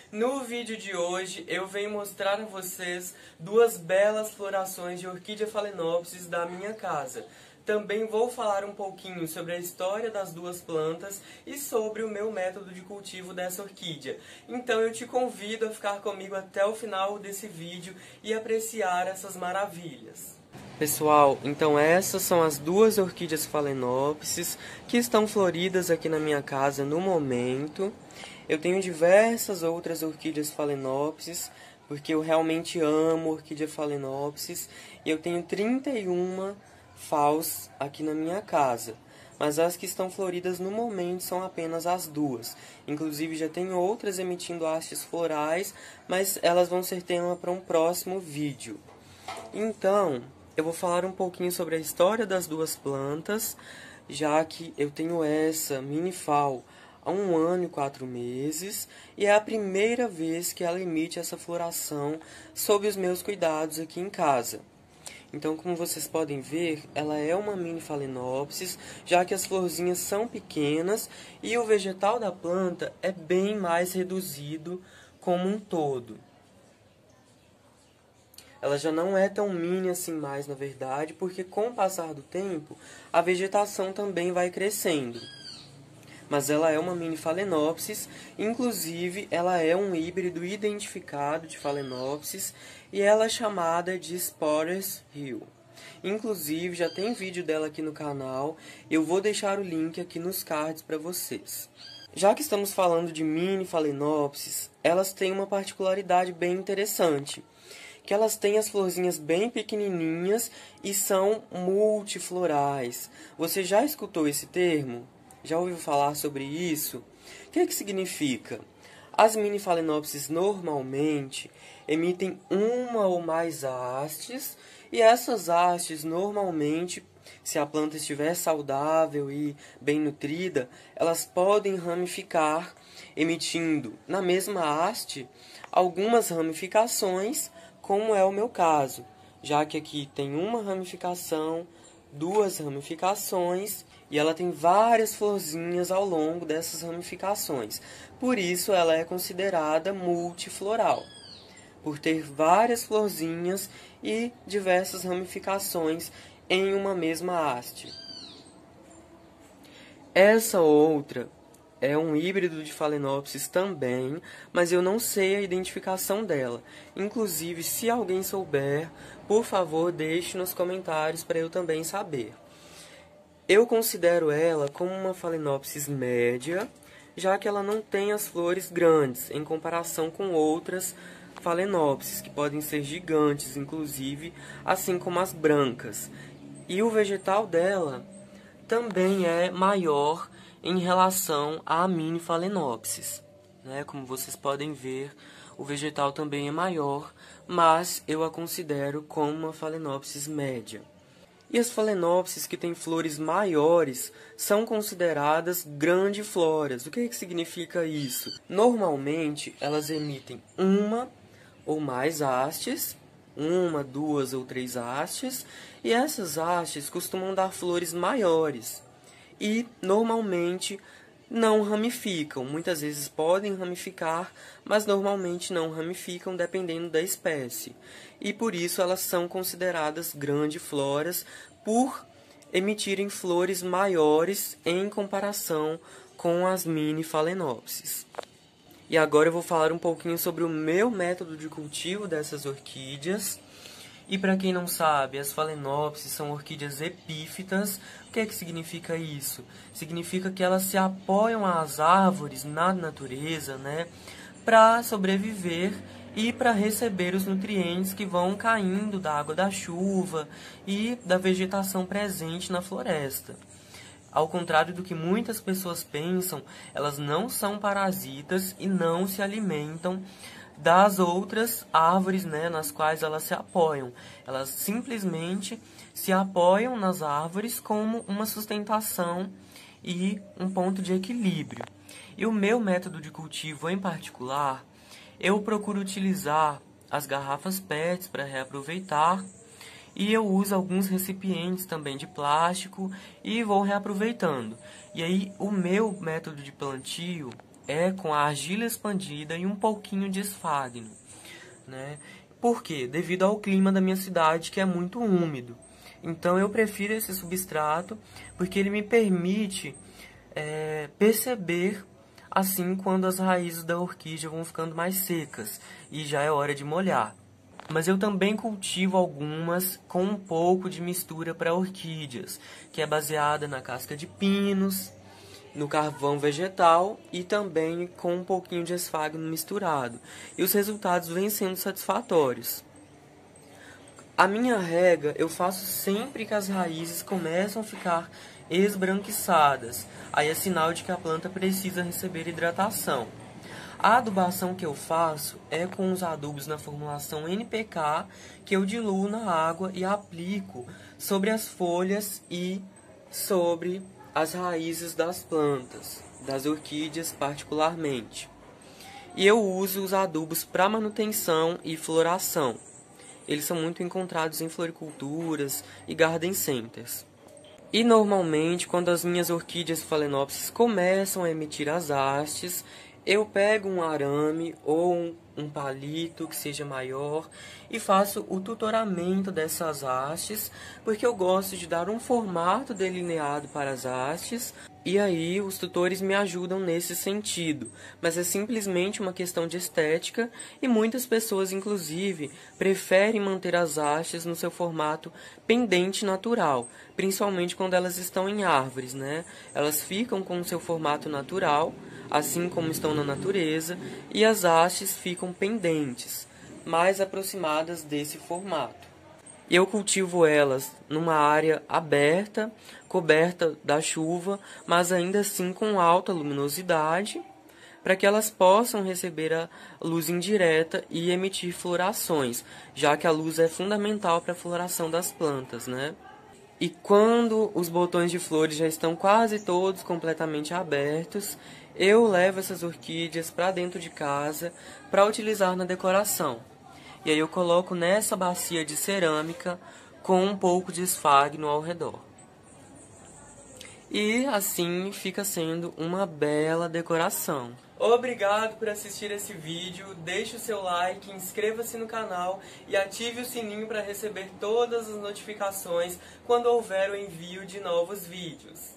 No vídeo de hoje eu venho mostrar a vocês duas belas florações de Orquídea Phalaenopsis da minha casa. Também vou falar um pouquinho sobre a história das duas plantas e sobre o meu método de cultivo dessa orquídea. Então eu te convido a ficar comigo até o final desse vídeo e apreciar essas maravilhas. Pessoal, então essas são as duas orquídeas Phalaenopsis que estão floridas aqui na minha casa no momento. Eu tenho diversas outras orquídeas Phalaenopsis, porque eu realmente amo orquídea Phalaenopsis, e eu tenho 31 Phals aqui na minha casa. Mas as que estão floridas no momento são apenas as duas. Inclusive já tenho outras emitindo hastes florais, mas elas vão ser tema para um próximo vídeo. Então, eu vou falar um pouquinho sobre a história das duas plantas, já que eu tenho essa mini Phal há 1 ano e 4 meses, e é a primeira vez que ela emite essa floração sob os meus cuidados aqui em casa. Então, como vocês podem ver, ela é uma mini Phalaenopsis, já que as florzinhas são pequenas e o vegetal da planta é bem mais reduzido como um todo. Ela já não é tão mini assim mais, na verdade, porque com o passar do tempo, a vegetação também vai crescendo. Mas ela é uma mini Phalaenopsis, inclusive ela é um híbrido identificado de Phalaenopsis e ela é chamada de Spotted Hill. Inclusive já tem vídeo dela aqui no canal, eu vou deixar o link aqui nos cards para vocês. Já que estamos falando de mini Phalaenopsis, elas têm uma particularidade bem interessante, que elas têm as florzinhas bem pequenininhas e são multiflorais. Você já escutou esse termo? Já ouviu falar sobre isso? O que significa? As mini Phalaenopsis normalmente emitem uma ou mais hastes, e essas hastes normalmente, se a planta estiver saudável e bem nutrida, elas podem ramificar, emitindo na mesma haste algumas ramificações, como é o meu caso, já que aqui tem uma ramificação, 2 ramificações, e ela tem várias florzinhas ao longo dessas ramificações. Por isso ela é considerada multifloral, por ter várias florzinhas e diversas ramificações em uma mesma haste. Essa outra é um híbrido de Phalaenopsis também, mas eu não sei a identificação dela. Inclusive, se alguém souber, por favor, deixe nos comentários para eu também saber. Eu considero ela como uma Phalaenopsis média, já que ela não tem as flores grandes, em comparação com outras Phalaenopsis, que podem ser gigantes, inclusive, assim como as brancas. E o vegetal dela também é maior em relação à mini Phalaenopsis, né? Como vocês podem ver, o vegetal também é maior, mas eu a considero como uma Phalaenopsis média. E as Phalaenopsis que têm flores maiores são consideradas grandifloras. O que significa isso? Normalmente, elas emitem uma ou mais hastes, 1, 2 ou 3 hastes, e essas hastes costumam dar flores maiores. E, normalmente, não ramificam. Muitas vezes podem ramificar, mas normalmente não ramificam, dependendo da espécie. E por isso elas são consideradas grandifloras, por emitirem flores maiores em comparação com as mini Phalaenopsis. E agora eu vou falar um pouquinho sobre o meu método de cultivo dessas orquídeas. E para quem não sabe, as Phalaenopsis são orquídeas epífitas. O que significa isso? Significa que elas se apoiam às árvores na natureza, né, para sobreviver e para receber os nutrientes que vão caindo da água da chuva e da vegetação presente na floresta. Ao contrário do que muitas pessoas pensam, elas não são parasitas e não se alimentam das outras árvores, né, nas quais elas se apoiam. Elas simplesmente se apoiam nas árvores como uma sustentação e um ponto de equilíbrio. E o meu método de cultivo em particular, eu procuro utilizar as garrafas PETs para reaproveitar, e eu uso alguns recipientes também de plástico e vou reaproveitando. E aí o meu método de plantio é com a argila expandida e um pouquinho de esfagno, né? Por quê? Devido ao clima da minha cidade, que é muito úmido. Então eu prefiro esse substrato porque ele me permite perceber assim quando as raízes da orquídea vão ficando mais secas e já é hora de molhar. Mas eu também cultivo algumas com um pouco de mistura para orquídeas, que é baseada na casca de pinos, no carvão vegetal e também com um pouquinho de esfagno misturado. E os resultados vêm sendo satisfatórios. A minha rega eu faço sempre que as raízes começam a ficar esbranquiçadas. Aí é sinal de que a planta precisa receber hidratação. A adubação que eu faço é com os adubos na formulação NPK, que eu diluo na água e aplico sobre as folhas e sobre as raízes das plantas, das orquídeas particularmente. E eu uso os adubos para manutenção e floração. Eles são muito encontrados em floriculturas e garden centers. E normalmente, quando as minhas orquídeas Phalaenopsis começam a emitir as hastes, eu pego um arame ou um palito que seja maior e faço o tutoramento dessas hastes, porque eu gosto de dar um formato delineado para as hastes, e aí os tutores me ajudam nesse sentido, mas é simplesmente uma questão de estética e muitas pessoas, inclusive, preferem manter as hastes no seu formato pendente natural, principalmente quando elas estão em árvores, né? Elas ficam com o seu formato natural, assim como estão na natureza, e as hastes ficam pendentes, mais aproximadas desse formato. Eu cultivo elas numa área aberta, coberta da chuva, mas ainda assim com alta luminosidade, para que elas possam receber a luz indireta e emitir florações, já que a luz é fundamental para a floração das plantas, né? E quando os botões de flores já estão quase todos completamente abertos, eu levo essas orquídeas para dentro de casa para utilizar na decoração. E aí eu coloco nessa bacia de cerâmica com um pouco de esfagno ao redor. E assim fica sendo uma bela decoração. Obrigado por assistir esse vídeo, deixe o seu like, inscreva-se no canal e ative o sininho para receber todas as notificações quando houver o envio de novos vídeos.